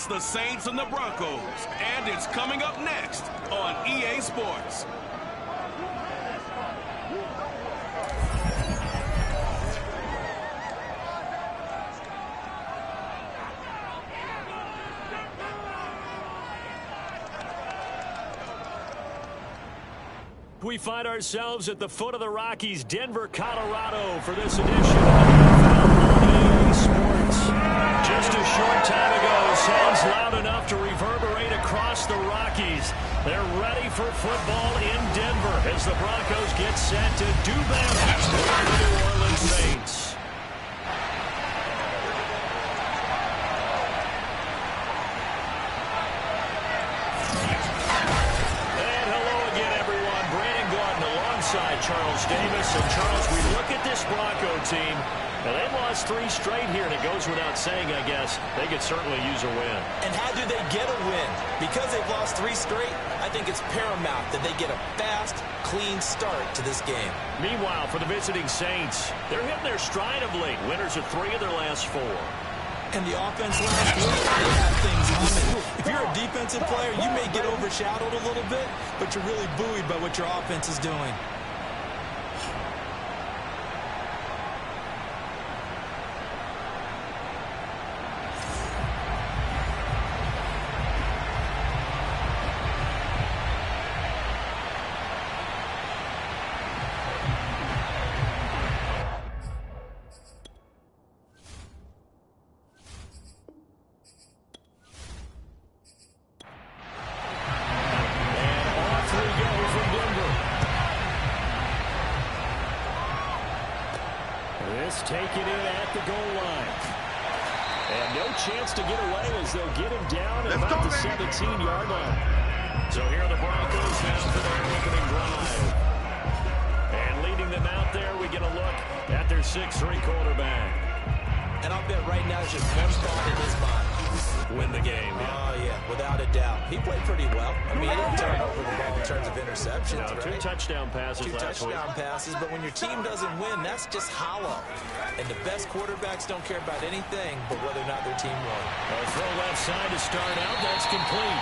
It's the Saints and the Broncos, and it's coming up next on EA Sports. We find ourselves at the foot of the Rockies, Denver, Colorado, for this edition of NFL on EA Sports. Just a short time ago, sounds loud enough to reverberate across the Rockies. They're ready for football in Denver as the Broncos get set to do battle with the New Orleans Saints. Charles Davis. And Charles, we look at this Bronco team. Now, they lost 3 straight here, and it goes without saying, I guess, they could certainly use a win. And how do they get a win? Because they've lost 3 straight, I think it's paramount that they get a fast, clean start to this game. Meanwhile, for the visiting Saints, they're hitting their stride of late. Winners of 3 of their last 4. And the offense last week, they have things humming. If you're a defensive player, you may get overshadowed a little bit, but you're really buoyed by what your offense is doing. Taken in at the goal line. And no chance to get away as they'll get him down at about the 17-yard line. So here are the Broncos now for their opening drive. And leading them out there, we get a look at their 6'3" quarterback. And I'll bet right now it's just one thought in his mind. Win the game. Yeah. Oh, yeah, without a doubt. He played pretty well. I mean, he didn't turn over the ball in terms of interceptions, no, right? 2 touchdown passes last week. 2 touchdown passes, but when your team doesn't win, that's just hollow. And the best quarterbacks don't care about anything but whether or not their team won. A throw left side to start out. That's complete.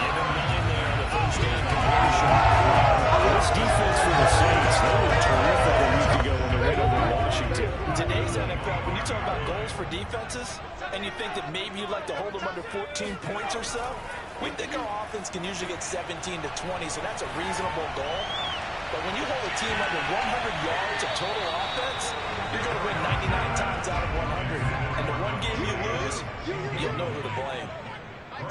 Give him 9 there on the first down completion. This defense for the Saints, they were terrific a week ago when they went over Washington. Today's NFL, when you talk about goals for defenses, and you think that maybe you'd like to hold them under 14 points or so, we think our offense can usually get 17 to 20, so that's a reasonable goal. But when you hold a team under 100 yards of total offense, you're going to win 99 times out of 100. And the one game you lose, you'll know who to blame. On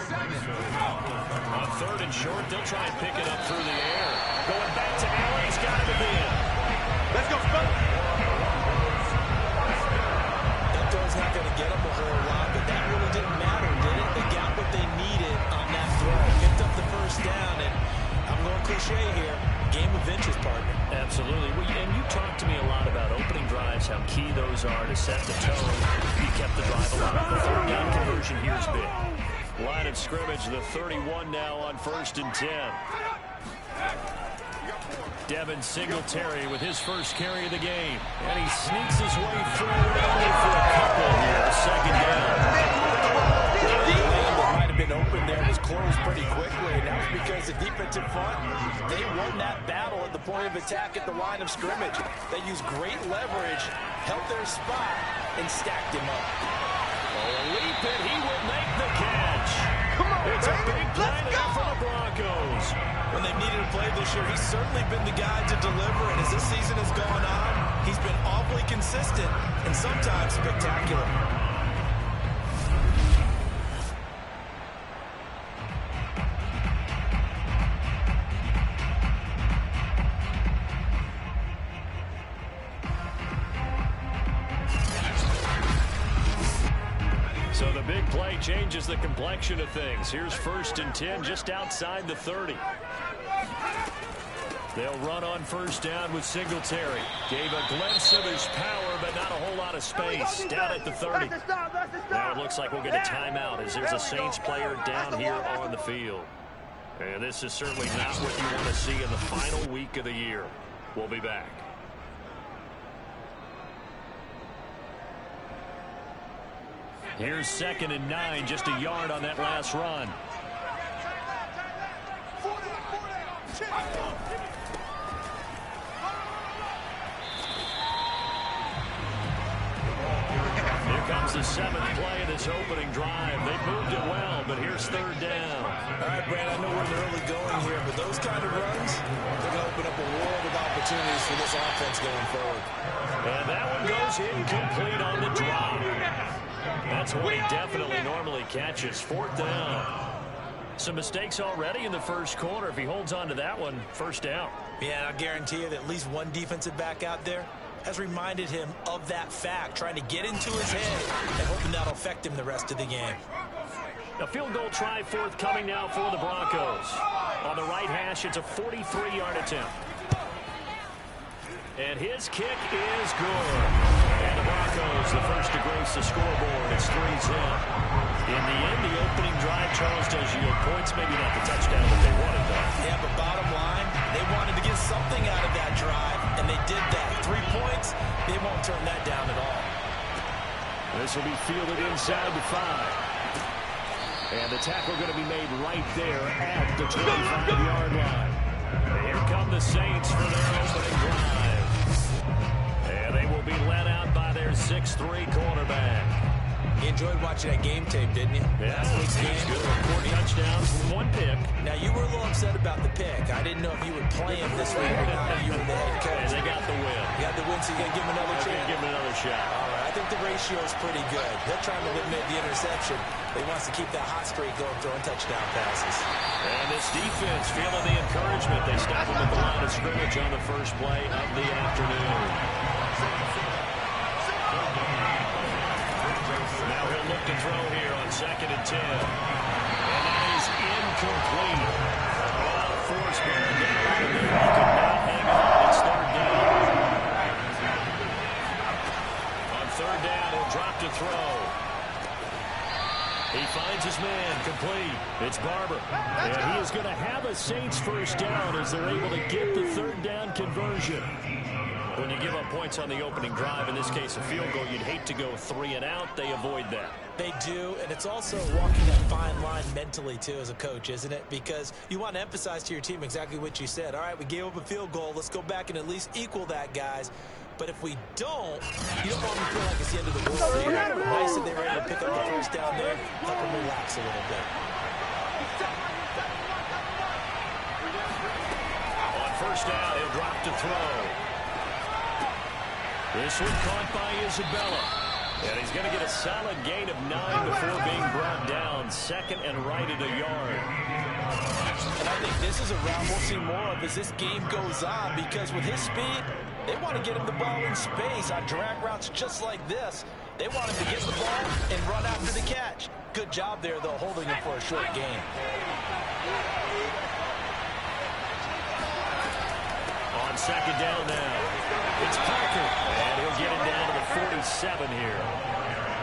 3rd and short, they'll try and pick it up through the air. Going back to Allen, he's got it at the end. Let's go, Spud. That throw's not going to get them a whole lot, but that really didn't matter, did it? They got what they needed on that throw. Picked up the first down, and I'm going cliche here. Game of inches, partner. Absolutely. And you talked to me a lot about opening drives, how key those are to set the tone. You kept the drive alive. The 3rd down conversion here is big. Line of scrimmage, the 31 now on 1st and 10. Devin Singletary with his first carry of the game. And he sneaks his way through only for a couple here. 2nd down. The lane that might have been open there was closed pretty quickly, and that was because the defensive front, they won that battle at the point of attack at the line of scrimmage. They used great leverage, held their spot, and stacked him up. A leap, and he will make the catch. It's a big play there for the Broncos. When they needed a play this year, he's certainly been the guy to deliver, and as this season has gone on, he's been awfully consistent and sometimes spectacular. So the big play changes the complexion of things. Here's 1st and 10 just outside the 30. They'll run on 1st down with Singletary. Gave a glimpse of his power, but not a whole lot of space. Down at the 30. Now it looks like we'll get a timeout as there's a Saints player down here on the field. And this is certainly not what you want to see in the final week of the year. We'll be back. Here's 2nd and 9, just a yard on that last run. Here comes the 7th play of this opening drive. They moved it well, but here's 3rd down. All right, Brad, I know we're in the early going here, but those kind of runs, they're going to open up a world of opportunities for this offense going forward. And that one goes incomplete on the drop. That's what he definitely normally catches. 4th down. Some mistakes already in the first quarter. If he holds on to that one, 1st down. Yeah, and I'll guarantee you that at least one defensive back out there has reminded him of that fact, trying to get into his head and hoping that'll affect him the rest of the game. A field goal try forthcoming now for the Broncos. On the right hash, it's a 43-yard attempt. And his kick is good. And the Broncos, the first to grace the scoreboard. It's 3-zip. In the end, the opening drive, Charles, does yield points. Maybe not the touchdown that they wanted, though. Yeah, but bottom line, they wanted to get something out of that drive, and they did that. 3 points, they won't turn that down at all. This will be fielded inside the 5. And the tackle going to be made right there at the 25-yard line. Here come the Saints for their opening drive. And they will be led out by their 6'3 cornerback. You enjoyed watching that game tape, didn't you? Yeah, Last week's game. good. 4 touchdowns, 1 pick. Now, you were a little upset about the pick. I didn't know if you would play him this week or not if you were the head coach. And they got the win. You got the win, so you're going to give him another chance? Give him another shot. All right, I think the ratio is pretty good. They're trying to eliminate the interception. They wants to keep that hot streak going, throwing touchdown passes. And this defense feeling the encouragement. They stop him at the line of scrimmage on the first play of the afternoon. Now he'll look to throw here on 2nd and 10. And that is incomplete. Forsberg down there. He could not hang on. It's 3rd down. On 3rd down, he'll drop to throw. He finds his man, complete. It's Barber. And he is going to have a Saints 1st down as they're able to get the 3rd down conversion. When you give up points on the opening drive, in this case a field goal, you'd hate to go 3 and out. They avoid that. They do, and it's also walking that fine line mentally, too, as a coach, isn't it? Because you want to emphasize to your team exactly what you said. All right, we gave up a field goal. Let's go back and at least equal that, guys. But if we don't, you don't want them to feel like it's the end of the world. Nice that they were able to pick up the 1st down there, help them relax a little bit. On 1st down, he'll drop to throw. This one caught by Isabella. And he's going to get a solid gain of 9 before being brought down. 2nd and right at a yard. And I think this is a round we'll see more of as this game goes on, because with his speed, they want to get him the ball in space on drag routes just like this. They want him to get the ball and run after the catch. Good job there, though, holding him for a short gain. On 2nd down now, it's Parker. And he'll get it down to the 47 here.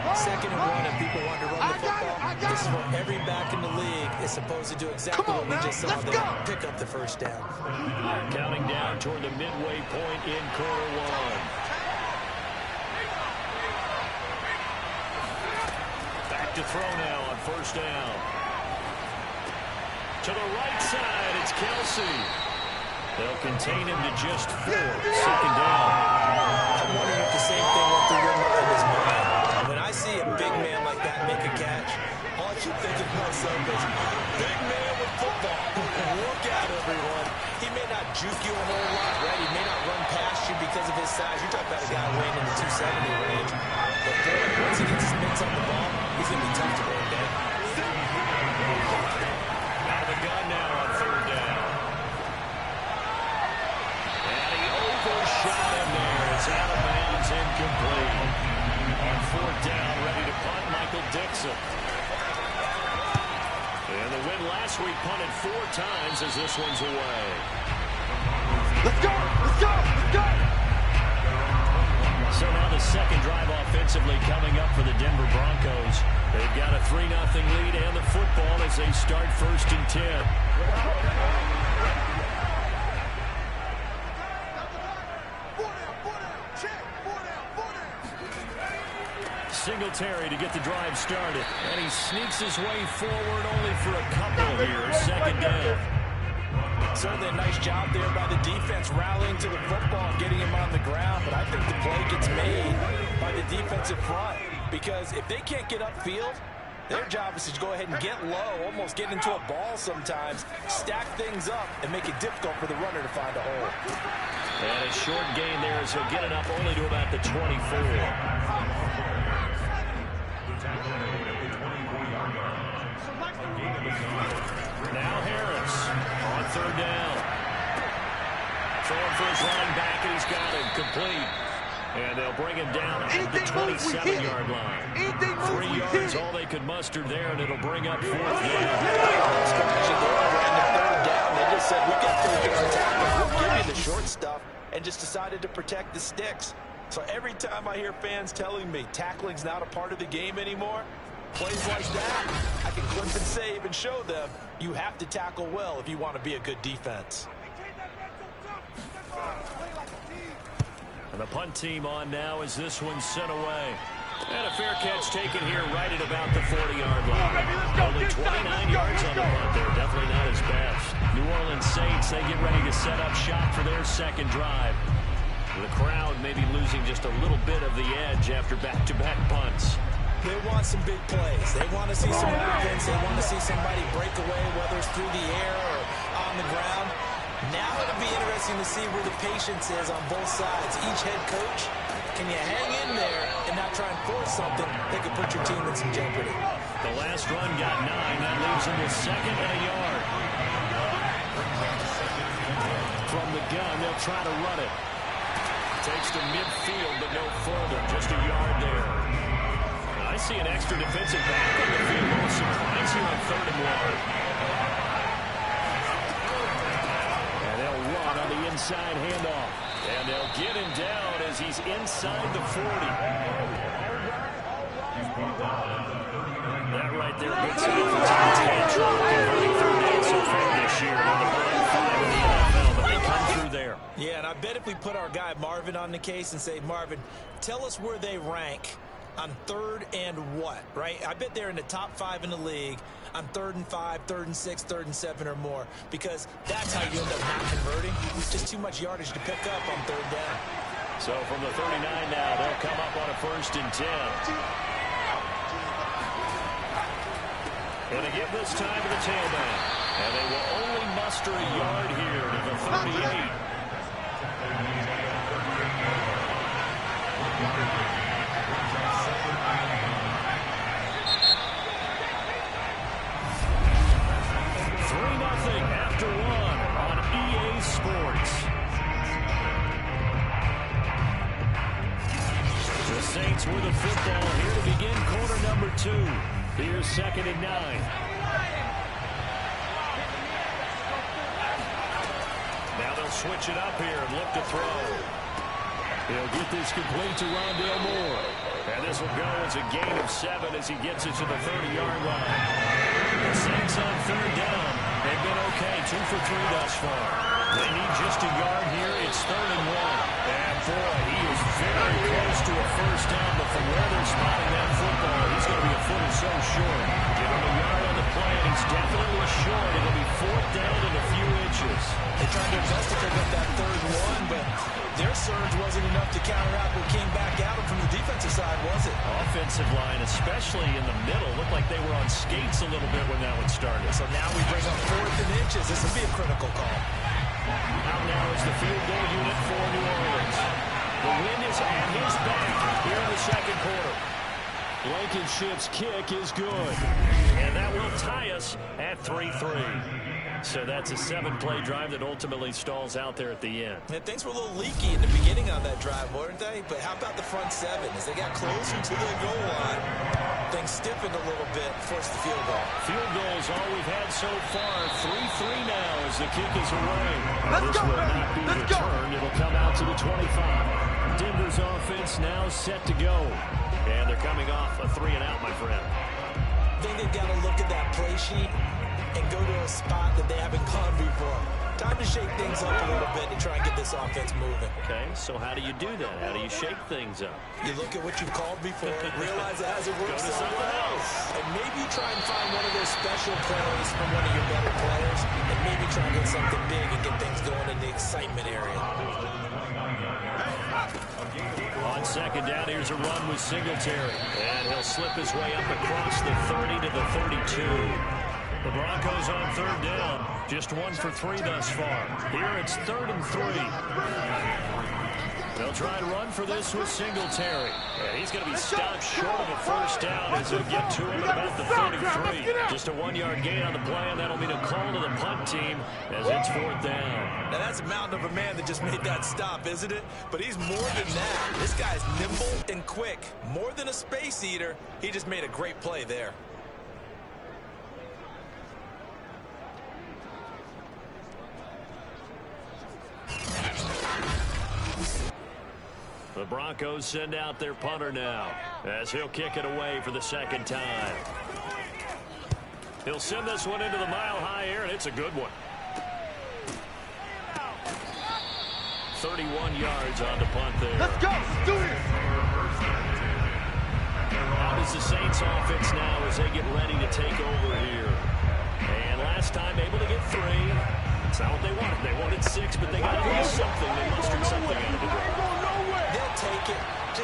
2nd and 1, if people want to run the football, this is what every back in the league is supposed to do, exactly what we just saw there. Pick up the 1st down. Counting down toward the midway point in quarter 1. Back to throw now on 1st down. To the right side, it's Kelsey. They'll contain him to just 4. 2nd down. I'm wondering if the same thing went through your mind as mine. When I see a big man like that make a catch, all I keep thinking to myself is, big man with football. Look out, everyone. He may not juke you a whole lot, right? He may not run past you because of his size. You're talking about a guy weighing in the 270 range. But boy, once he gets his mitts on the ball, he's going to be tough to bring down. Out of the gun now on 3rd down. And he overshot him there. It's out of bounds, incomplete. On 4th down, ready to punt, Michael Dixon. And the win last week punted 4 times as this one's away. Let's go! Let's go! Let's go! So now the 2nd drive offensively coming up for the Denver Broncos. They've got a 3-0 lead and the football as they start 1st and 10. Singletary to get the drive started. And he sneaks his way forward only for a couple here. Second down. Certainly a nice job there by the defense rallying to the football and getting him on the ground. But I think the play gets made by the defensive front. Because if they can't get upfield, their job is to go ahead and get low, almost get into a ball sometimes, stack things up, and make it difficult for the runner to find a hole. And a short gain there as he'll get it up only to about the 24. Now Harris on third down. Throwing for his running back, and he's got it complete. And they'll bring him down at the 27-yard line. 3 yards, all they could muster there, and it'll bring up fourth down. They just said, we got 3 yards tackle. We'll give you the short stuff, and just decided to protect the sticks. So every time I hear fans telling me tackling's not a part of the game anymore, plays like that, I can clip and save and show them you have to tackle well if you want to be a good defense. And the punt team on now as this one's sent away. And a fair catch taken here right at about the 40-yard line. Only 29 yards on the punt there. Definitely not his best. New Orleans Saints, they get ready to set up shop for their second drive. The crowd maybe losing just a little bit of the edge after back-to-back punts. They want some big plays. They want to see some offense. They want to see somebody break away, whether it's through the air or on the ground. Now it'll be interesting to see where the patience is on both sides. Each head coach, can you hang in there and not try and force something that could put your team in some jeopardy? The last run got 9. That leaves him with 2nd and a yard. From the gun, they'll try to run it. Takes to midfield, but no further. Just a yard there. I see an extra defensive back on the field. A little surprise here on 3rd and 1. On the inside handoff. And they'll get him down as he's inside the 40. That right there gets him for trouble converting 3rd down so far this year. On the bottom 5 in the NFL, but they come through there. Yeah, and I bet if we put our guy Marvin on the case and say, Marvin, tell us where they rank on 3rd and what, right? I bet they're in the top 5 in the league on 3rd and 5, 3rd and 6, 3rd and 7 or more, because that's how you end up not converting. It's just too much yardage to pick up on 3rd down. So from the 39 now, they'll come up on a 1st and 10. And they give this time to the tailback. And they will only muster a yard here to the 38. After 1 on EA Sports. The Saints with the football here to begin quarter number 2. Here's 2nd and 9. Now they'll switch it up here and look to throw. He'll get this complete to Rondale Moore. And this will go as a gain of 7 as he gets it to the 30-yard line. The Saints on 3rd down. They've been okay, 2 for 3 thus far. They need just a yard here. It's 3rd and 1. And boy, he is very close to a first down, but from where they're spotting that football, he's going to be a foot or so short. Give him a yard on the play, and he's definitely short. It'll be 4th down in a few inches. They tried their best to pick up that 3rd and 1, but their surge wasn't enough to counteract what came back at them from the defensive side, was it? Offensive line, especially in the middle, looked like they were on skates a little bit when that one started. So now we bring up 4th and inches. This will be a critical call. Out now is the field goal unit for New Orleans. The wind is at his back here in the 2nd quarter. Blankenship's kick is good. And that will tie us at 3-3. So that's a 7-play drive that ultimately stalls out there at the end. And things were a little leaky in the beginning on that drive, weren't they? But how about the front 7? As they got closer to the goal line, things stiffened a little bit, forced the field goal. Field goal is all we've had so far. 3-3 now as the kick is away. Let's This go, will baby. not be Let's returned. It'll come out to the 25. Denver's offense now set to go. And they're coming off a 3-and-out, my friend. I think they've got to look at that play sheet and go to a spot that they haven't gone before. Time to shake things up a little bit to try and get this offense moving. Okay, so how do you do that? How do you shake things up? You look at what you've called before, realize it hasn't worked somewhere else. And maybe you try and find one of those special plays from one of your better players, and maybe try and get something big and get things going in the excitement area. On second down, here's a run with Singletary. And he'll slip his way up across the 30 to the 32. The Broncos on third down. Just 1 for 3 thus far. Here it's 3rd and 3. They'll try to run for this with Singletary. And he's going to be stopped short of a first down as he'll get to him at about the 33. Just a 1-yard gain on the play, and that'll mean a call to the punt team as it's 4th down. Now that's a mountain of a man that just made that stop, isn't it? But he's more than that. This guy's nimble and quick. More than a space eater, he just made a great play there. The Broncos send out their punter now as he'll kick it away for the second time. He'll send this one into the mile-high air, and it's a good one. 31 yards on the punt there. Let's go. Do this. How does the Saints offense now as they get ready to take over here? And last time able to get 3. It's not what they wanted. They wanted 6, but they got to do something. They mustered something out of the drive. They'll take it. I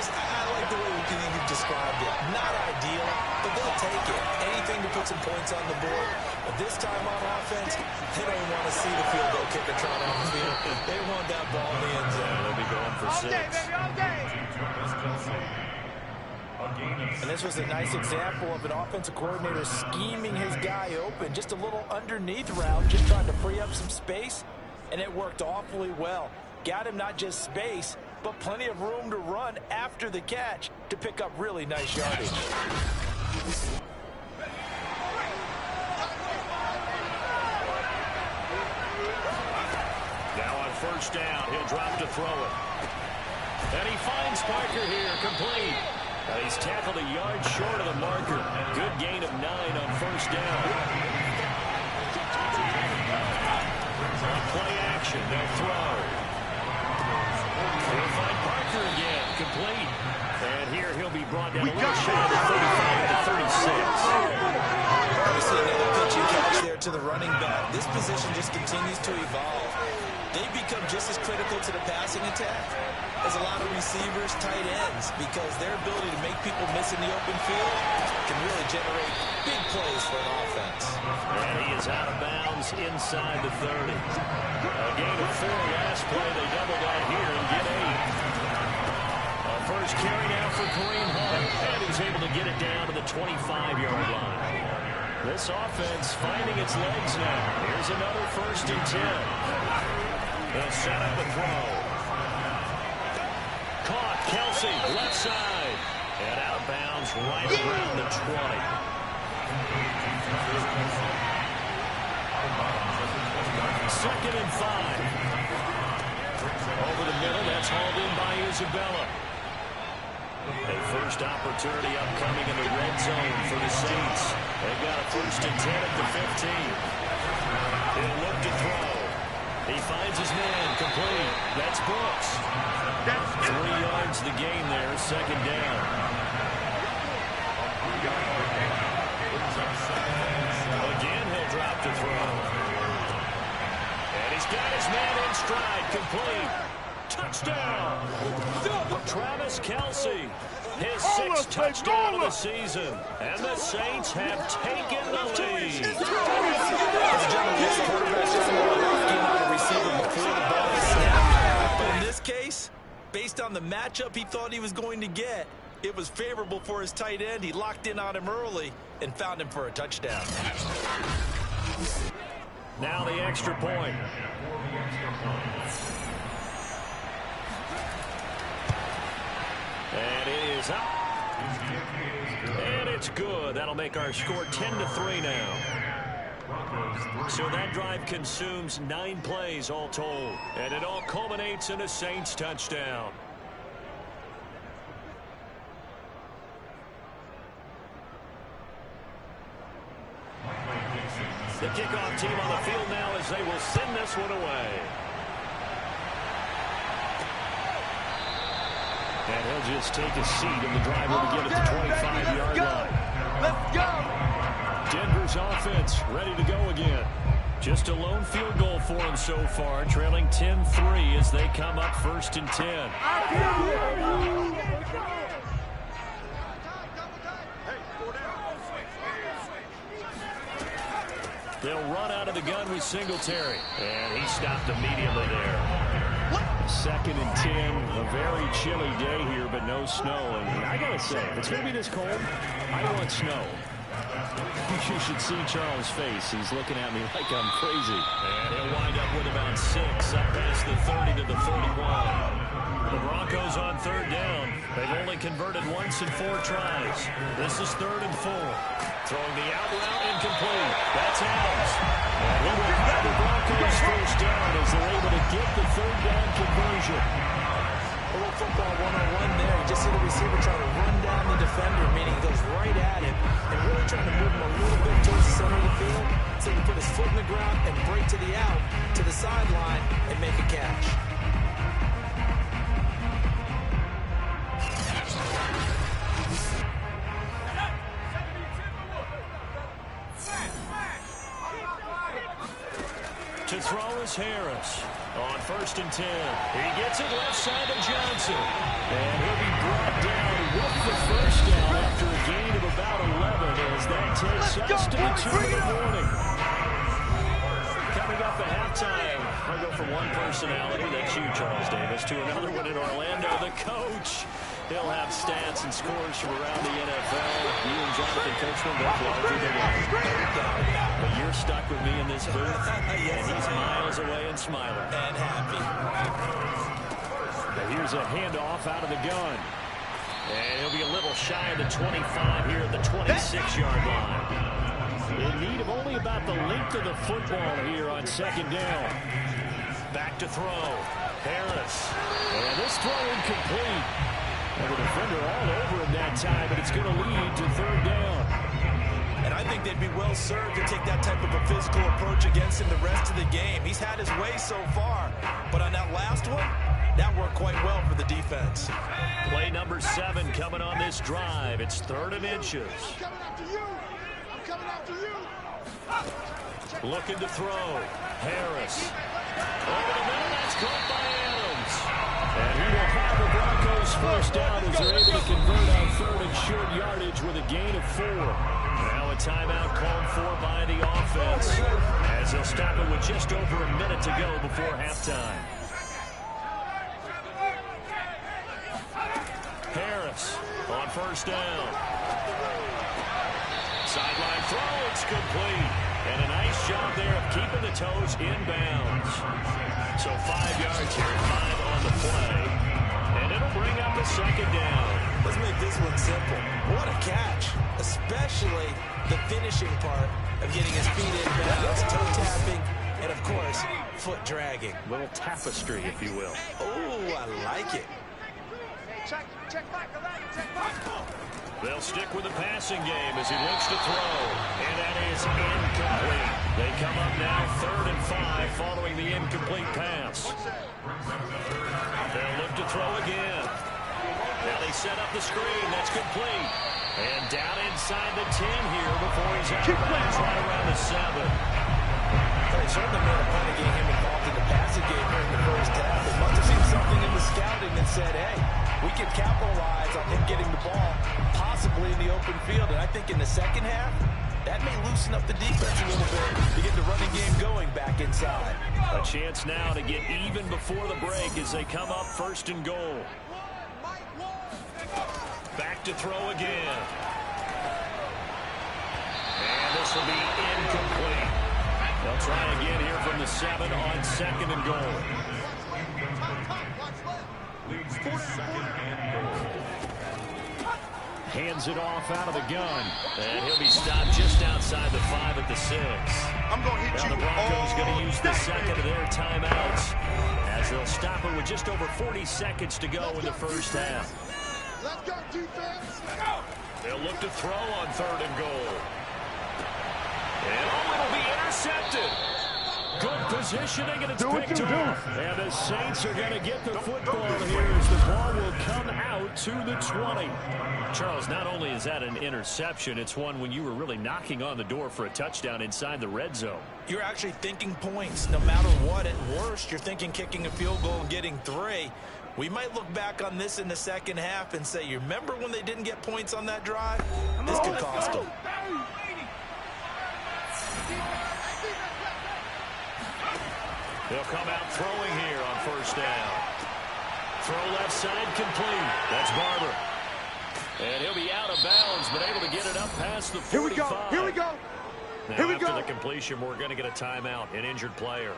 like the way you've described it. Not ideal, but they'll take it. Anything to put some points on the board. But this time on offense, they don't want to see the field goal kicker trying on the field. They want that ball in the end zone. They'll be going for 6. And this was a nice example of an offensive coordinator scheming his guy open. Just a little underneath route, just trying to free up some space, and it worked awfully well. Got him not just space, but plenty of room to run after the catch to pick up really nice yardage. Now on first down, he'll drop to throw it. And he finds Parker here, complete. He's tackled a yard short of the marker. Good gain of 9 on first down. On play action, they'll throw. He'll find Parker again, complete. And here he'll be brought down a little short of 35 to 36. We see another pitch and catch there to the running back. This position just continues to evolve. They become just as critical to the passing attack as a lot of receivers, tight ends, because their ability to make people miss in the open field can really generate big plays for an offense. And he is out of bounds inside the 30. A gain of 4 last play. They double down here and get 8. A first carry now for Kareem Hunt, and he's able to get it down to the 25-yard line. This offense finding its legs now. Here's another 1st and 10. They'll set up a throw. Caught, Kelsey, left side. And out of bounds right around the 20. Second and 5. Over the middle, that's hauled in by Isabella. A first opportunity upcoming in the red zone for the Saints. They've got a 1st and 10 at the 15. He'll look to throw. He finds his man, complete. That's Brooks. 3 yards the gain there, second down. Again, he'll drop to throw. And he's got his man in stride, complete. Touchdown! Travis Kelce, his 6th touchdown of the season. And the Saints have taken the lead. But in this case, based on the matchup he thought he was going to get, it was favorable for his tight end. He locked in on him early and found him for a touchdown. Now the extra point. And it is up. And it's good. That'll make our score 10-3 now. So that drive consumes 9 plays all told. And it all culminates in a Saints touchdown. The kickoff team on the field now as they will send this one away. And he'll just take a seat in the driver to get at the 25-yard line. Let's go! Denver's offense ready to go again. Just a lone field goal for them so far, trailing 10-3 as they come up 1st and 10. They'll run out of the gun with Singletary. And he stopped immediately there. 2nd and 10. A very chilly day here, but no snow. And I got to say, if it's going to be this cold, I want snow. You should see Charles' face. He's looking at me like I'm crazy. And he'll wind up with about 6 up past the 30 to the 31. The Broncos on 3rd down. They've only converted once in 4 tries. This is 3rd and 4. Throwing the out route incomplete. That's Adams. And he will have the Broncos 1st down as they're able to get the 3rd down conversion. A little football 1-on-1 there. You just see the receiver trying to run down the defender, meaning he goes right at him and really trying to move him a little bit towards the center of the field so he can put his foot in the ground and break to the out, to the sideline, and make a catch. To throw is Harris on 1st and 10. He gets it left side to Johnson. And he'll be brought down with the 1st down after a gain of about 11 as that takes us to the 2 in the morning. Coming up at halftime, I'll go from one personality, that's you, Charles Davis, to another one in Orlando, the coach. He'll have stats and scores from around the NFL. You and Jonathan Coachman both larger than life. But you're stuck with me in this booth, and he's miles away and smiling. And happy. Now here's a handoff out of the gun. And he'll be a little shy of the 25 here at the 26-yard line. In need of only about the length of the football here on 2nd down. Back to throw. Harris. And this throw incomplete. And the defender all over him that time, but it's going to lead to 3rd down. And I think they'd be well served to take that type of a physical approach against him the rest of the game. He's had his way so far, but on that last one, that worked quite well for the defense. Play number 7 coming on this drive. It's 3rd and inches. I'm coming after you! I'm coming after you! Looking to throw. Harris. Over the middle, that's caught by Adams. And he will have the Broncos 1st down as they're able to convert on 3rd and short yardage with a gain of 4. Now a timeout called for by the offense as they'll stop it with just over a minute to go before halftime. Harris on 1st down. Sideline throw, it's complete. And a nice job there of keeping the toes inbounds. So 5 yards here, 5 on the play. And it'll bring up a 2nd down. Let's make this one simple. What a catch, especially the finishing part of getting his feet inbounds, toe tapping, and of course, foot dragging. Little tapestry, if you will. Oh, I like it. Check back, check back. They'll stick with the passing game as he looks to throw. And that is incomplete. They come up now 3rd and 5 following the incomplete pass. They'll look to throw again. Now they set up the screen. That's complete. And down inside the 10 here before he's out of bounds right around the 7. They certainly made a point of getting him involved in the passing game here in the 1st half. They must have seen something in the scouting that said, hey, we can capitalize on him getting the ball, possibly in the open field. And I think in the 2nd half, that may loosen up the defense a little bit to get the running game going back inside. A chance now to get even before the break as they come up 1st and goal. Back to throw again. And this will be incomplete. They'll try again here from the 7 on 2nd and goal. Hands it off out of the gun. And he'll be stopped just outside the 5 at the 6. I'm going to hit now you. The Broncos going to use the 2nd of their timeouts as they'll stop it with just over 40 seconds to go in the 1st half. Let's go, defense. They'll look to throw on 3rd and goal. And it'll be intercepted. Positioning, and it's picked off. And the Saints are going to get the football here as the ball will come out to the 20. Charles, not only is that an interception, it's one when you were really knocking on the door for a touchdown inside the red zone. You're actually thinking points. No matter what, at worst, you're thinking kicking a field goal and getting 3. We might look back on this in the second half and say, you remember when they didn't get points on that drive? This could cost them. They'll come out throwing here on first down. Throw left side complete. That's Barber. And he'll be out of bounds, but able to get it up past the 45. Here we go. Now, Here we go. after the completion, we're going to get a timeout, an injured player.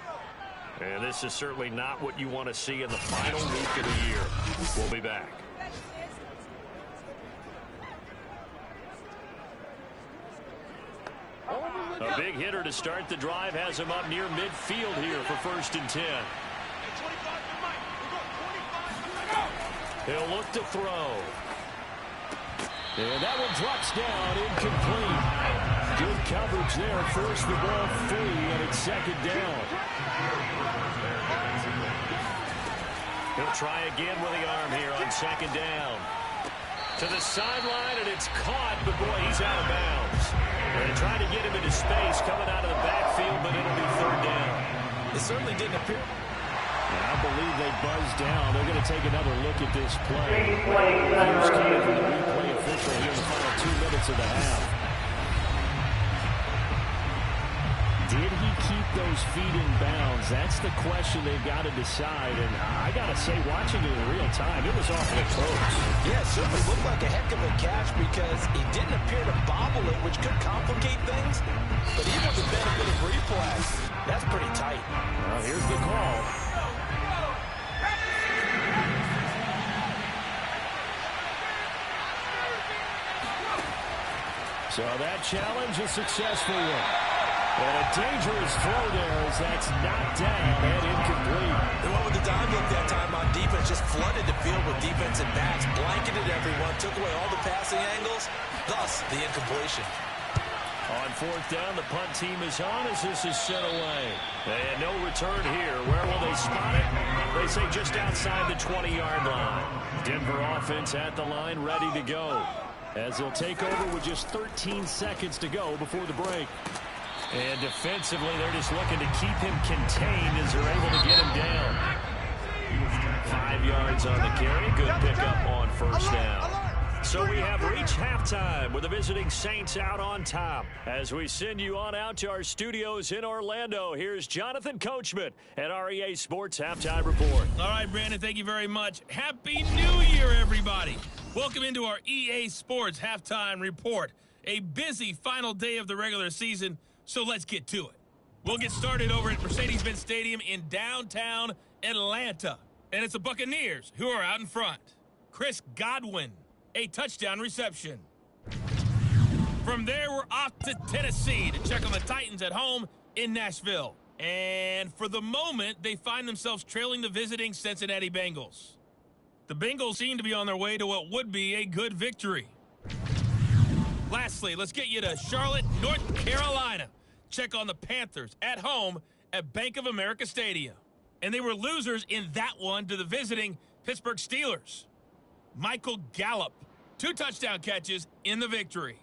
And this is certainly not what you want to see in the final week of the year. We'll be back. A big hitter to start the drive has him up near midfield here for 1st and 10. He'll look to throw. And that one drops down, incomplete. Good coverage there, forced the ball free, and it's 2nd down. He'll try again with the arm here on 2nd down. To the sideline, and it's caught, but boy, he's out of bounds. They're trying to get him into space coming out of the backfield, but it'll be 3rd down. It certainly didn't appear. And I believe they buzzed down. They're going to take another look at this play. Here's coming from the replay official here in the final 2 minutes of the half. Did he keep those feet in bounds? That's the question they've got to decide. And I got to say, watching it in real time, it was awfully close. Yeah, it certainly looked like a heck of a catch because he didn't appear to bobble it, which could complicate things. But even with the benefit of replay, that's pretty tight. Well, here's the call. So that challenge is successful. And a dangerous throw there as that's knocked down and incomplete. They went with the dime look that time on defense, just flooded the field with defensive backs, blanketed everyone, took away all the passing angles, thus the incompletion. On 4th down, the punt team is on as this is sent away. And no return here. Where will they spot it? They say just outside the 20-yard line. Denver offense at the line, ready to go. As they'll take over with just 13 seconds to go before the break. And defensively, they're just looking to keep him contained as they're able to get him down. 5 yards on the carry. Good pickup on 1st down. So we have reached halftime with the visiting Saints out on top. As we send you on out to our studios in Orlando, here's Jonathan Coachman at REA Sports Halftime Report. All right, Brandon, thank you very much. Happy New Year, everybody. Welcome into our EA Sports Halftime Report. A busy final day of the regular season, so let's get to it. We'll get started over at Mercedes-Benz Stadium in downtown Atlanta. And it's the Buccaneers who are out in front. Chris Godwin, a touchdown reception. From there, we're off to Tennessee to check on the Titans at home in Nashville. And for the moment, they find themselves trailing the visiting Cincinnati Bengals. The Bengals seem to be on their way to what would be a good victory. Lastly, let's get you to Charlotte, North Carolina. Check on the Panthers at home at Bank of America Stadium. And they were losers in that one to the visiting Pittsburgh Steelers. Michael Gallup, 2 touchdown catches in the victory.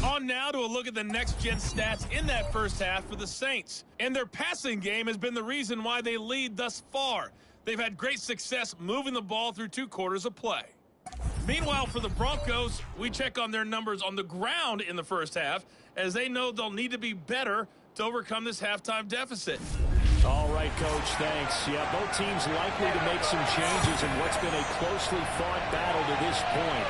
On now to a look at the next-gen stats in that first half for the Saints. And their passing game has been the reason why they lead thus far. They've had great success moving the ball through 2 quarters of play. Meanwhile, for the Broncos, we check on their numbers on the ground in the first half, as they know they'll need to be better to overcome this halftime deficit. All right, Coach, thanks. Yeah, both teams likely to make some changes in what's been a closely fought battle to this point.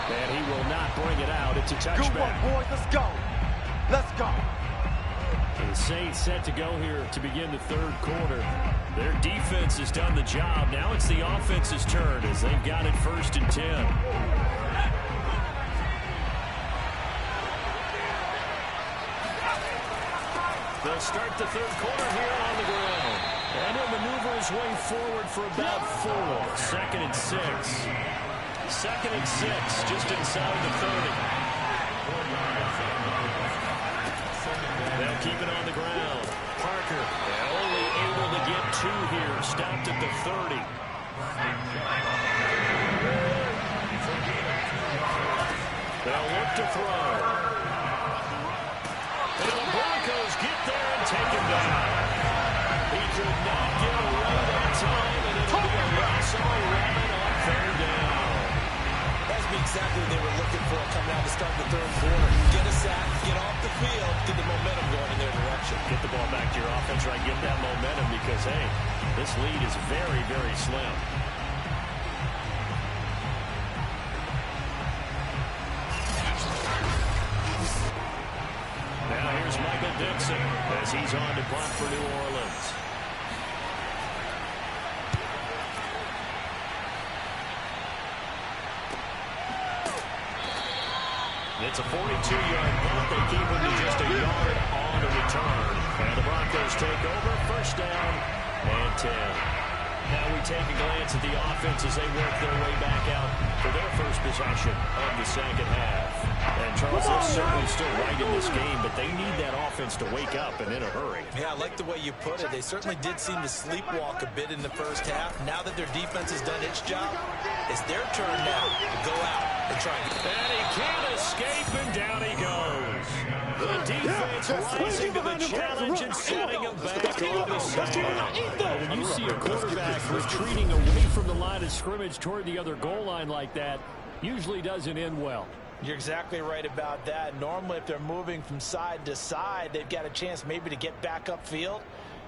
And he will not bring it out. It's a touchback. Good one, boys. Let's go. Let's go. The Saints set to go here to begin the 3rd quarter. Their defense has done the job. Now it's the offense's turn as they've got it 1st and 10. They'll start the 3rd quarter here on the ground. And he'll maneuver his way forward for about 4. 2nd and 6. 2nd and 6, just inside the 30. They'll keep it on the ground. Parker only able to get 2 here. Stopped at the 30. They'll look to throw. And the Broncos get there and take him down. He could not get away that time, and it'll be a loss of 11 on 3rd down. That's exactly what they were looking for coming out to start the 3rd quarter. Get a sack, get off the field, get the momentum going in their direction. Get the ball back to your offense, right? Get that momentum because, hey, this lead is very, very slim. Now here's Michael Dixon as he's on to punt for New Orleans. It's a 42-yard punt. They keep him to just a yard on the return. And the Broncos take over. 1st down and 10. Now we take a glance at the offense as they work their way back out for their first possession of the 2nd half. And Charles, they're certainly still right in this game, but they need that offense to wake up and in a hurry. Yeah, I like the way you put it. They certainly did seem to sleepwalk a bit in the 1st half. Now that their defense has done its job, it's their turn now to go out and try and get it. And he can't escape, and down he goes. The defense rising to the challenge and setting him back on the sideline. When you see a quarterback retreating away from the line of scrimmage toward the other goal line like that, usually doesn't end well. You're exactly right about that. Normally, if they're moving from side to side, they've got a chance maybe to get back upfield.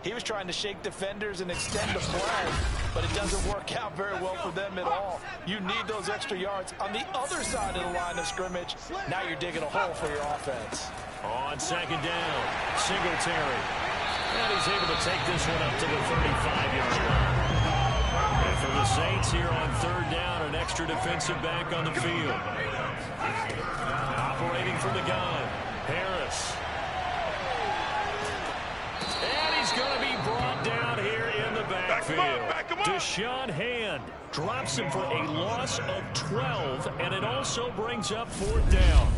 He was trying to shake defenders and extend the play, but it doesn't work out very well for them at all. You need those extra yards on the other side of the line of scrimmage. Now you're digging a hole for your offense. On 2nd down, Singletary. And he's able to take this one up to the 35-yard line. And for the Saints here on 3rd down, an extra defensive back on the field. Operating from the gun, Harris. And he's going to be brought down here in the backfield. Deshaun Hand drops him for a loss of 12, and it also brings up 4th down.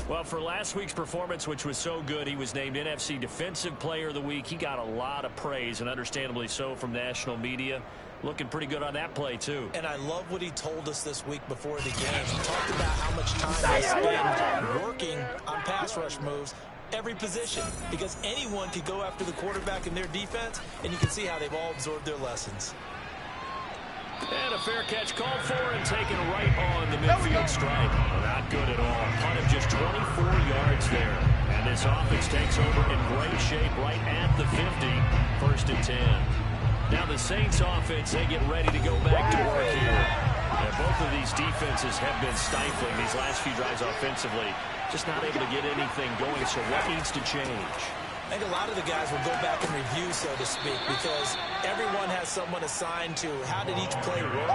Well, for last week's performance, which was so good, he was named NFC Defensive Player of the Week. He got a lot of praise, and understandably so, from national media. Looking pretty good on that play, too. And I love what he told us this week before the game. He talked about how much time they spend working on pass rush moves, every position, because anyone could go after the quarterback in their defense, and you can see how they've all absorbed their lessons. And a fair catch called for and taken right on the midfield stripe. Not good at all. Punt of just 24 yards there. And this offense takes over in great shape right at the 50. 1st and 10. Now the Saints offense, they get ready to go back to work here. And both of these defenses have been stifling these last few drives offensively. Just not able to get anything going, so what needs to change? I think a lot of the guys will go back and review, so to speak, because everyone has someone assigned to how did each play work.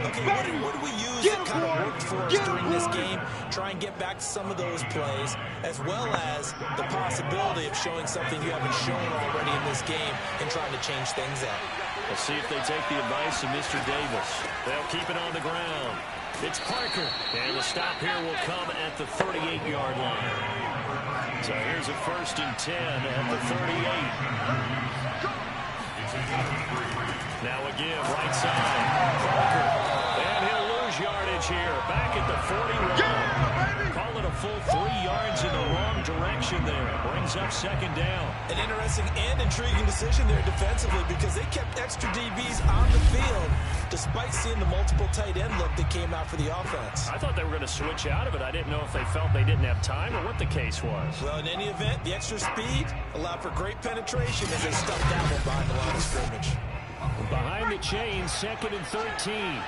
Okay, what do we use that kind of worked for us during this game? Try and get back to some of those plays, as well as the possibility of showing something you haven't shown already in this game and trying to change things up. Let's see if they take the advice of Mr. Davis. They'll keep it on the ground. It's Parker, and the stop here will come at the 38-yard line. So here's a 1st and 10 at the 38. Now a give, right side. Parker, and he'll lose yardage here. Back at the 41. Call it a full 3 yards in the wrong direction there. Brings up 2nd down. An interesting and intriguing decision there defensively, because they kept extra DBs on the field despite seeing the multiple tight end look that came out for the offense. I thought they were going to switch out of it. I didn't know if they felt they didn't have time or what the case was. Well, in any event, the extra speed allowed for great penetration as they stuffed that one behind the line of scrimmage. Behind the chains, 2nd and 13.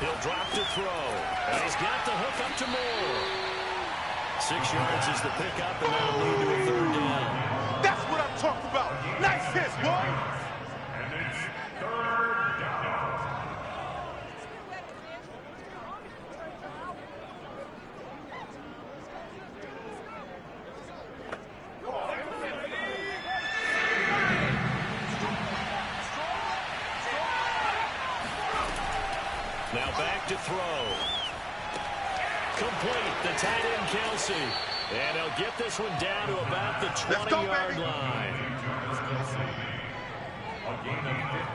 He'll drop to throw. And he's got the hook up to Moore. 6 yards is the pickup, and that'll lead to a 3rd down. That's what I'm talking about. Nice hits, boy. And it's 3rd down. throw. Complete. The tight end, Kelsey. And they'll get this one down to about the 20-yard line.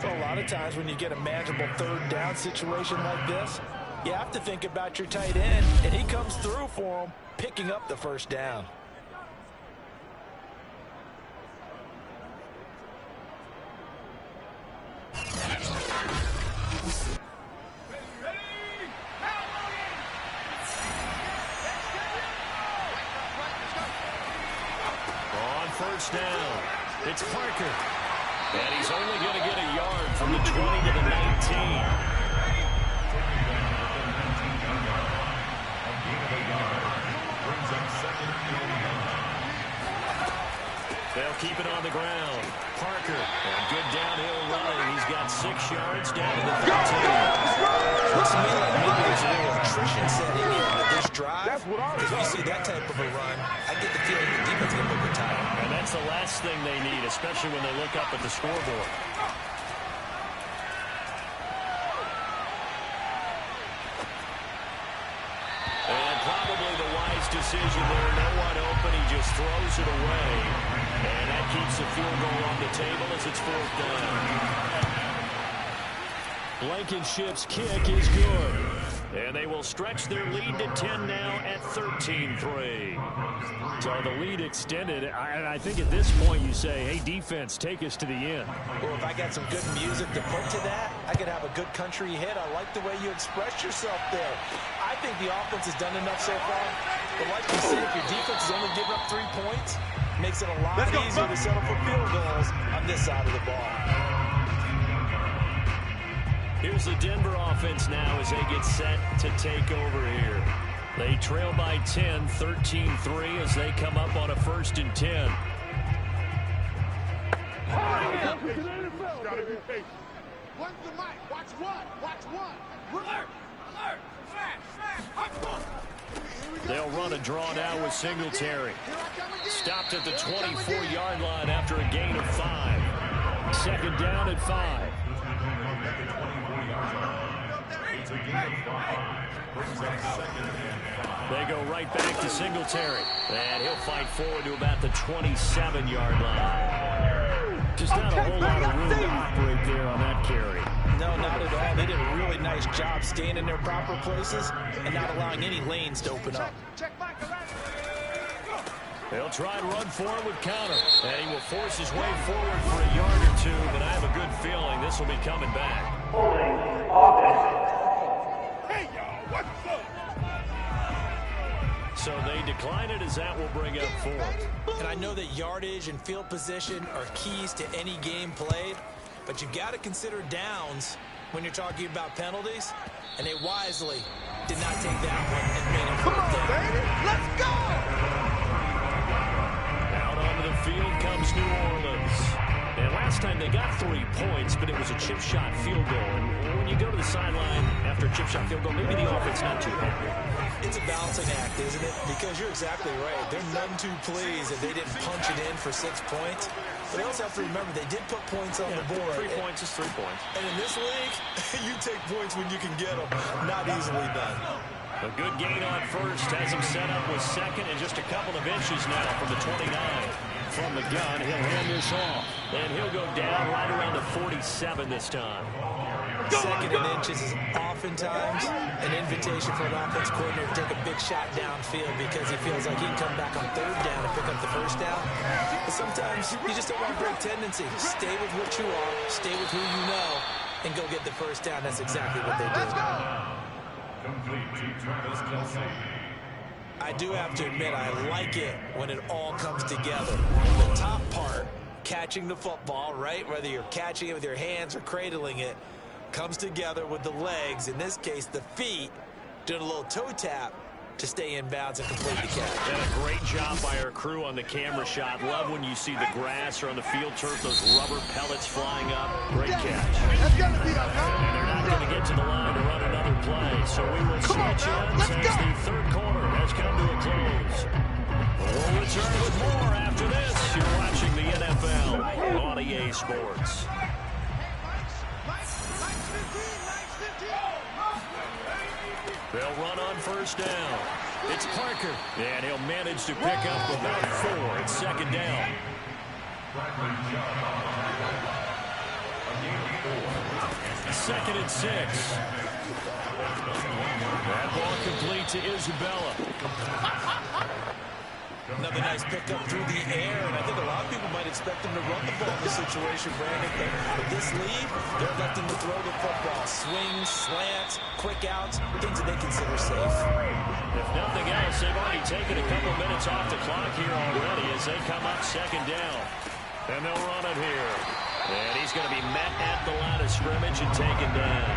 So a lot of times when you get a manageable third down situation like this, you have to think about your tight end, and he comes through for him, picking up the first down. On first down, it's Parker. And he's only going to get a yard from the 20 to the 19. They'll keep it on the ground. Parker, and good downhill running. He's got 6 yards down to the 13. Looks to me like maybe there's a little attrition setting in with this drive. Because we see that type of a run, I get the feeling the defense is going to look tired. And that's the last thing they need, especially when they look up at the scoreboard. And probably the wise decision there. No one open. He just throws it away. And that keeps the field goal on the table as it's 4th down. Blankenship's kick is good. And they will stretch their lead to 10 now at 13-3. So the lead extended. I think at this point you say, hey, defense, take us to the end. Well, if I got some good music to put to that, I could have a good country hit. I like the way you express yourself there. I think the offense has done enough so far. But like you said, if your defense is only giving up 3 points, it makes it a lot easier to settle for field goals on this side of the ball. Here's the Denver offense now as they get set to take over here. They trail by 10, 13-3 as they come up on a 1st and 10. Gotta be patient. What's the mic? Watch one. Watch one. Alert! Alert! They'll run a draw now with Singletary. Stopped at the 24-yard line after a gain of 5. 2nd down at 5. They go right back to Singletary. And he'll fight forward to about the 27-yard line. Just not a whole lot of room to operate there on that carry. No, not at all. They did a really nice job staying in their proper places and not allowing any lanes to open up. They'll try and run for him with counter. And he will force his way forward for a yard or 2, but I have a good feeling this will be coming back. Hey, y'all, what's up? So they decline it as that will bring up 4th. And I know that yardage and field position are keys to any game played, but you've got to consider downs when you're talking about penalties, and they wisely did not take that one and made it 4th down. Baby, let's go! Out onto the field comes New Orleans. And last time they got 3 points, but it was a chip shot field goal. And when you go to the sideline after a chip shot field goal, maybe the offense not too happy. It's a balancing act, isn't it? Because you're exactly right. They're none too pleased if they didn't punch it in for 6 points. But they also have to remember they did put points on the board. 3 points is 3 points. And in this league, you take points when you can get them. Not easily done. A good gain on first has him set up with 2nd and just a couple of inches now from the 29. From the gun, he'll hand this off. And he'll go down right around the 47 this time. 2nd and inches is oftentimes an invitation for an offense coordinator to take a big shot downfield because he feels like he can come back on 3rd down and pick up the 1st down. But sometimes you just don't want to break tendency. Stay with what you are, stay with who you know, and go get the 1st down. That's exactly what they did. I do have to admit, I like it when it all comes together. The top part, catching the football, right? Whether you're catching it with your hands or cradling it, comes together with the legs, in this case the feet, doing a little toe tap to stay in bounds and complete the catch. And a great job by our crew on the camera shot. Love when you see the grass or on the field turf, those rubber pellets flying up. Great catch. That's gonna be a And they're not going to get to the line to run another play, so we will switch ends as the 3rd quarter has come to a close. We'll return with more after this. You're watching the NFL on EA Sports. They'll run on first down. It's Parker, and he'll manage to pick up about 4. It's second down. Second and 6. That ball complete to Isabella. Another nice pickup through the air, and I think a lot of people might expect him to run the ball in this situation, Brandon. But with this lead, they're electing to throw the football. Swings, slants, quick outs, things that they consider safe. If nothing else, they've already taken a couple minutes off the clock here already as they come up second down. And they'll run it here. And he's going to be met at the line of scrimmage and taken down.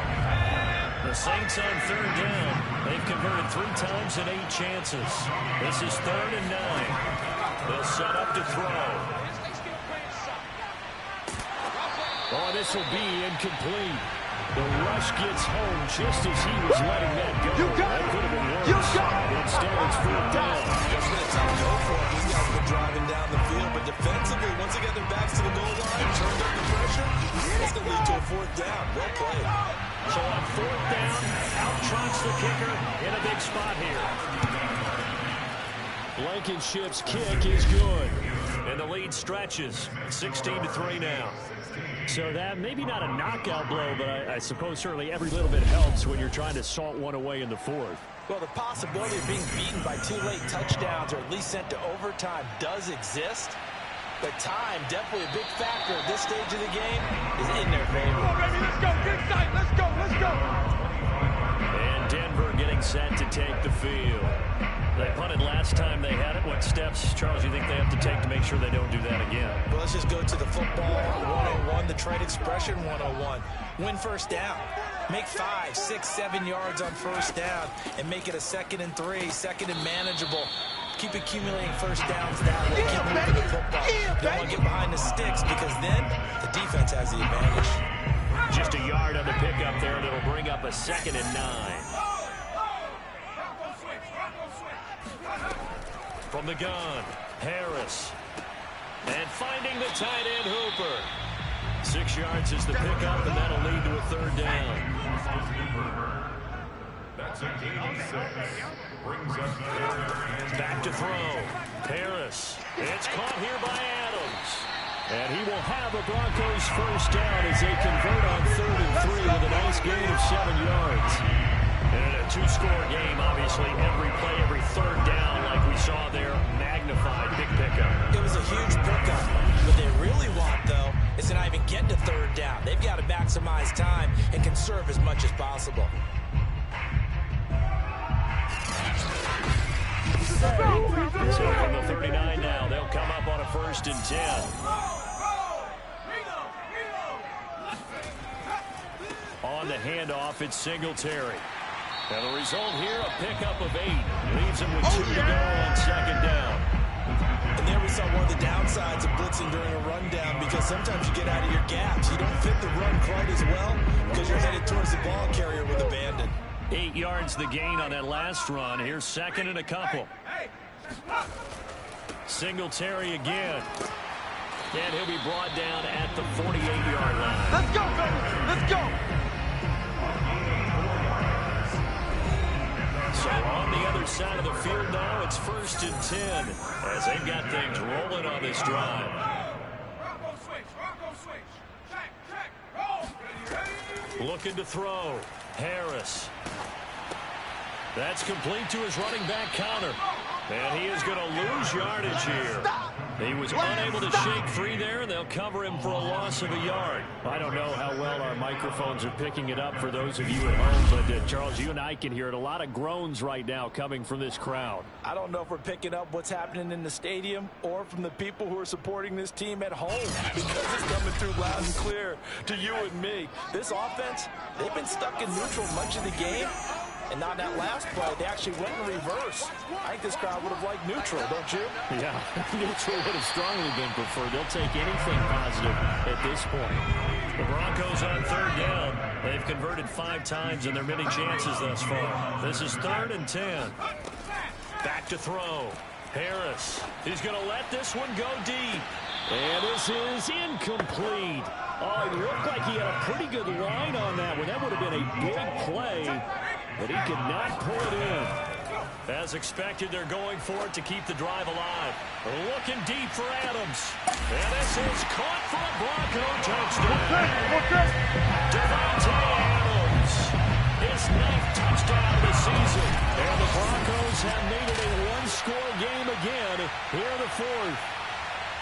The Saints on third down. They've converted 3 times in 8 chances. This is 3rd and 9. They'll set up to throw. Oh, this will be incomplete. The rush gets home just as he was letting that go. That could have been worse. Instead, it's 4th down. Just going to tell him go for it. These guys have been driving down the field, but defensively, once they get their backs to the goal line, turned up the pressure, it's going to lead to a 4th down. Well played. So on 4th down, out trots the kicker in a big spot here. Blankenship's kick is good. And the lead stretches. 16-3 now. So that, maybe not a knockout blow, but I suppose certainly every little bit helps when you're trying to salt one away in the 4th. Well, the possibility of being beaten by 2 late touchdowns or at least sent to overtime does exist. But time, definitely a big factor at this stage of the game, is in their favor. Come on, baby, let's go. Get excited. Let's go. Let's go. And Denver getting set to take the field. They punted last time they had it. What steps, Charles, do you think they have to take to make sure they don't do that again? Well, let's just go to the football 101, the trade expression 101. Win first down. Make 5, 6, 7 yards on first down and make it a 2nd and 3, 2nd and manageable. Keep accumulating first downs that way. Keep moving the football. You don't want to get behind the sticks because then the defense has the advantage. Just a yard on the pickup there, and it'll bring up a 2nd and 9. From the gun, Harris. And finding the tight end, Hooper. 6 yards is the pickup, and that'll lead to a 3rd down. That's a gain of 6. Brings up Back to throw. Harris. It's caught here by Adams. And he will have a Broncos first down as they convert on 3rd and 3 with a nice gain of 7 yards. And in a 2-score game, obviously, every play, every 3rd down, like we saw there, magnified. Big pickup. It was a huge pickup. What they really want, though, is to not even get to 3rd down. They've got to maximize time and conserve as much as possible. So from the 39 now, they'll come up on a 1st and 10. On the handoff, it's Singletary. And the result here, a pickup of 8. Leaves him with 2 to go on 2nd down. And there we saw one of the downsides of blitzing during a rundown because sometimes you get out of your gaps. You don't fit the run quite as well because you're headed towards the ball carrier with abandon. 8 yards the gain on that last run. Here's 2nd and a couple. Singletary again. And he'll be brought down at the 48-yard line. Let's go, baby. Let's go. So on the other side of the field now, it's 1st and 10 as they've got things rolling on this drive. Looking to throw. Harris. That's complete to his running back counter. And he is going to lose yardage here. He was unable to shake free there, and they'll cover him for a loss of a yard. I don't know how well our microphones are picking it up for those of you at home, but Charles, you and I can hear it. A lot of groans right now coming from this crowd. I don't know if we're picking up what's happening in the stadium or from the people who are supporting this team at home because it's coming through loud and clear to you and me. This offense, they've been stuck in neutral much of the game. And on that last play, they actually went in reverse. I think this crowd would have liked neutral, don't you? Yeah, neutral would have strongly been preferred. They'll take anything positive at this point. The Broncos on 3rd down. They've converted 5 times in their many chances thus far. This is 3rd and 10. Back to throw. Harris. He's going to let this one go deep. And this is incomplete. Oh, it looked like he had a pretty good line on that one. That would have been a big play. but he could not pull it in. As expected, they're going for it to keep the drive alive. Looking deep for Adams. And this is caught for a Bronco touchdown. Davante Adams, his 9th touchdown of the season. And the Broncos have made it a one-score game again here in the 4th.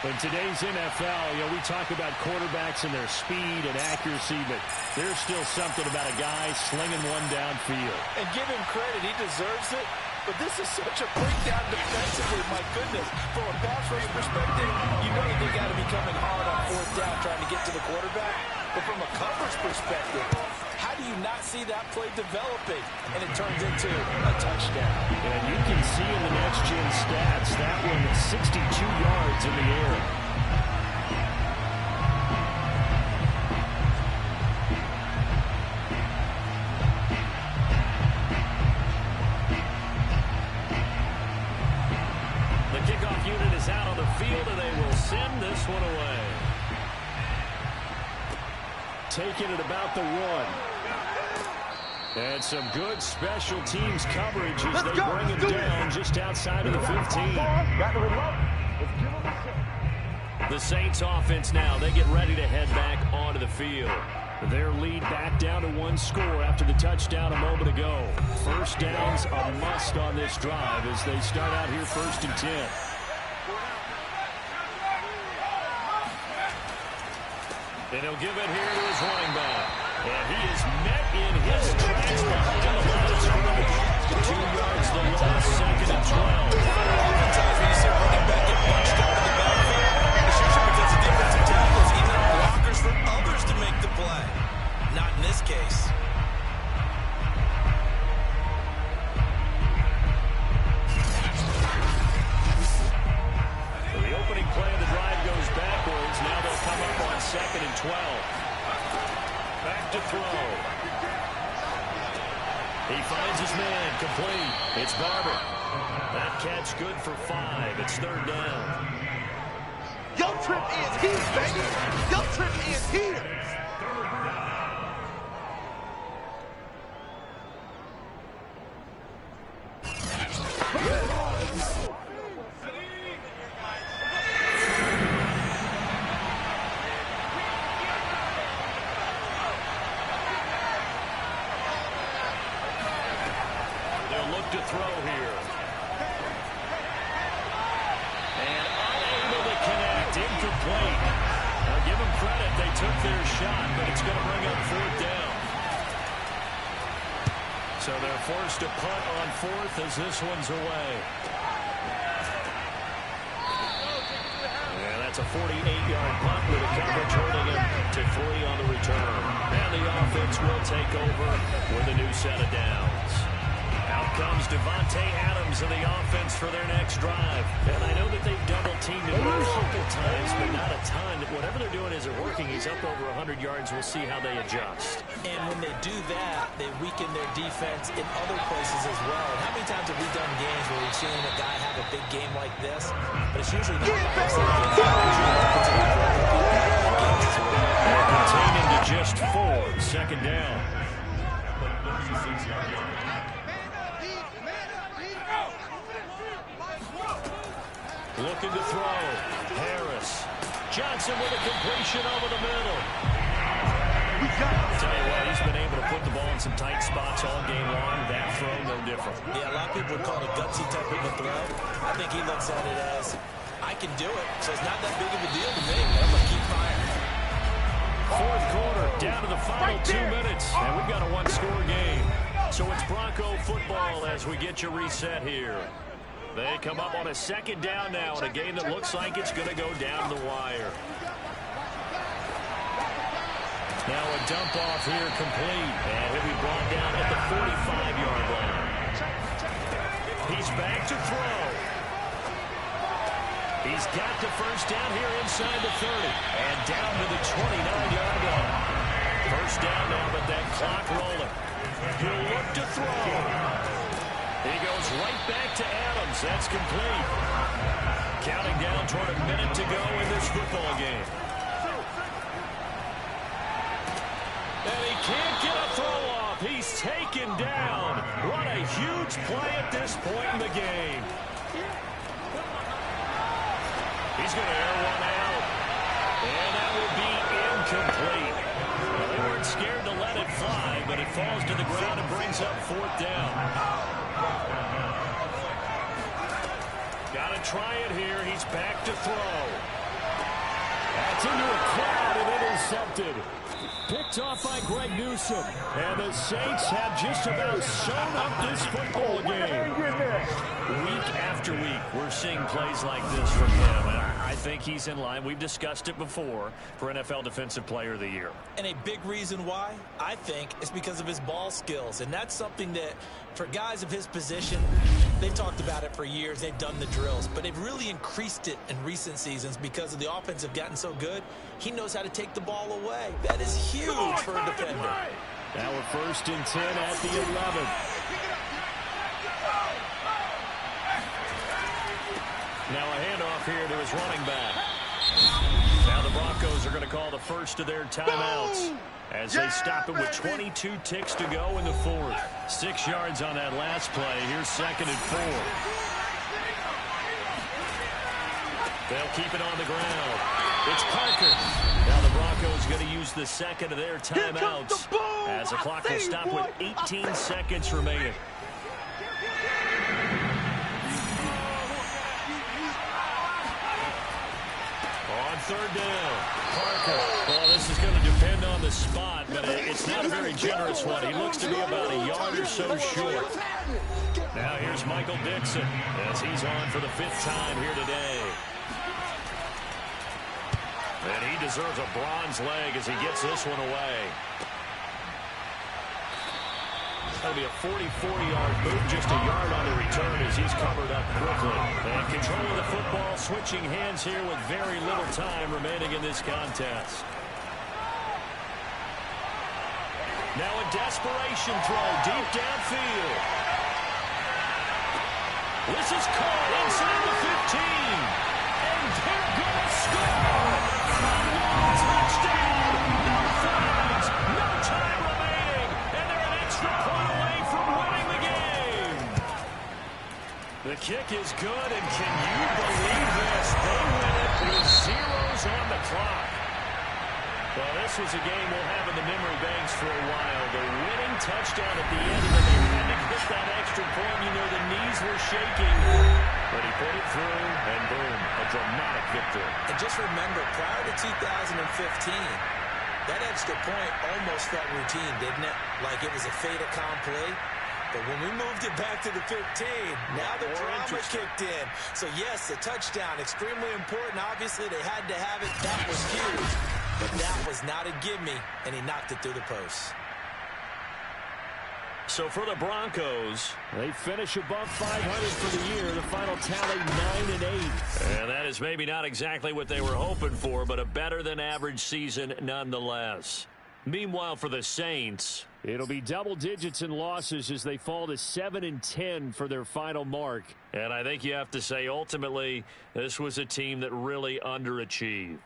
In today's NFL, we talk about quarterbacks and their speed and accuracy, but there's still something about a guy slinging one downfield. And give him credit, he deserves it. But this is such a breakdown defensively, my goodness. From a pass rush perspective, you know that they got to be coming hard on 4th down trying to get to the quarterback. But from a coverage perspective, how do you not see that play developing? And it turns into a touchdown. And you can see in the next-gen stats, that one 62 yards in the air. Out on the field, and they will send this one away. Taking it about the 1. And some good special teams coverage as they bring him down just outside of the 15. The Saints offense now, they get ready to head back onto the field. Their lead back down to 1 score after the touchdown a moment ago. First down's a must on this drive as they start out here 1st and 10. And he'll give it here to his running back. And he is met in his tracks behind the line of scrimmage. 2 yards the loss, 2nd and 12. Oftentimes when you see a running back get punched out of the backfield, it's usually because the defensive tackles even have blockers for others to make the play. Not in this case. The opening play of the drive goes backwards. Now they'll come up on 2nd and 12. Back to throw. He finds his man, complete. It's Barber. That catch good for 5. It's 3rd down. Your trip is here, baby. Your trip is here. To throw here. And unable to connect, incomplete. Now give them credit, they took their shot, but it's going to bring up 4th down. So they're forced to punt on 4th as this one's away. And that's a 48-yard punt with a coverage holding him to 3 on the return. And the offense will take over with a new set of downs. Out comes Davante Adams in the offense for their next drive. And I know that they've double-teamed him a couple times, but not a ton. Whatever they're doing isn't working. He's up over 100 yards. We'll see how they adjust. And when they do that, they weaken their defense in other places as well. And how many times have we done games where we've seen a guy have a big game like this? But it's usually not by himself. They're contained into just 4. 2nd down. Looking to throw. Harris. Johnson with a completion over the middle. Tell you what, he's been able to put the ball in some tight spots all game long. That throw, no different. Yeah, a lot of people would call it a gutsy type of a throw. I think he looks at it as, I can do it, so it's not that big of a deal to me. I'm going to keep firing. 4th quarter, down to the final 2 minutes, and we've got a 1-score game. So it's Bronco football as we get you reset here. They come up on a 2nd down now in a game that looks like it's going to go down the wire. Now a dump off here complete, and he'll be brought down at the 45-yard line. He's back to throw. He's got the 1st down here inside the 30, and down to the 29-yard line. 1st down now, but that clock rolling. He'll look to throw. He goes right back to Adams. That's complete. Counting down toward a minute to go in this football game. And he can't get a throw off. He's taken down. What a huge play at this point in the game. He's going to air one out. And that will be incomplete. Well, they weren't scared to let it fly, but it falls to the ground and brings up 4th down. Got to try it here. He's back to throw. That's into a crowd and intercepted. Picked off by Greg Newsome. And the Saints have just about sewn up this football game. Week after week, we're seeing plays like this from him. And I think he's in line. We've discussed it before for NFL Defensive Player of the Year. And a big reason why, I think, is because of his ball skills. And that's something that, for guys of his position, they've talked about it for years. They've done the drills. But they've really increased it in recent seasons because of the offense have gotten so good. He knows how to take the ball away. That is huge for a defender. Now we're 1st and 10 at the 11. Now a handoff here to his running back. Now the Broncos are going to call the first of their timeouts as they stop it with 22 ticks to go in the 4th. 6 yards on that last play. Here's 2nd and 4. They'll keep it on the ground. It's Parker. Now the Broncos going to use the 2nd of their timeouts as the clock will stop with 18 seconds remaining. On 3rd down, Parker. Well, this is going to depend on the spot, but it's not a very generous one. He looks to be about a yard or so short. Now here's Michael Dixon as he's on for the 5th time here today. And he deserves a bronze leg as he gets this one away. That'll be a 44-yard move, just a yard on the return as he's covered up quickly. And control of the football, switching hands here with very little time remaining in this contest. Now a desperation throw deep downfield. This is caught inside the 15. And they're going to score. Touchdown. No flags. No time remaining. And they're an extra point away from winning the game. The kick is good, and can you believe this? They win it with zeros on the clock. Well, this was a game we'll have in the memory banks for a while. The winning touchdown at the end, and they had to get that extra point. You know, the knees were shaking. But he put it through, and boom, a dramatic victory. And just remember, prior to 2015, that extra point almost felt routine, didn't it? Like it was a fait accompli. But when we moved it back to the 15, now the drama kicked in. So, yes, the touchdown, extremely important. Obviously, they had to have it. That was huge. But that was not a gimme, and he knocked it through the post. So for the Broncos, they finish above 500 for the year. The final tally 9-8. And that is maybe not exactly what they were hoping for, but a better than average season nonetheless. Meanwhile, for the Saints, it'll be double digits in losses as they fall to 7-10 for their final mark. And I think you have to say ultimately this was a team that really underachieved.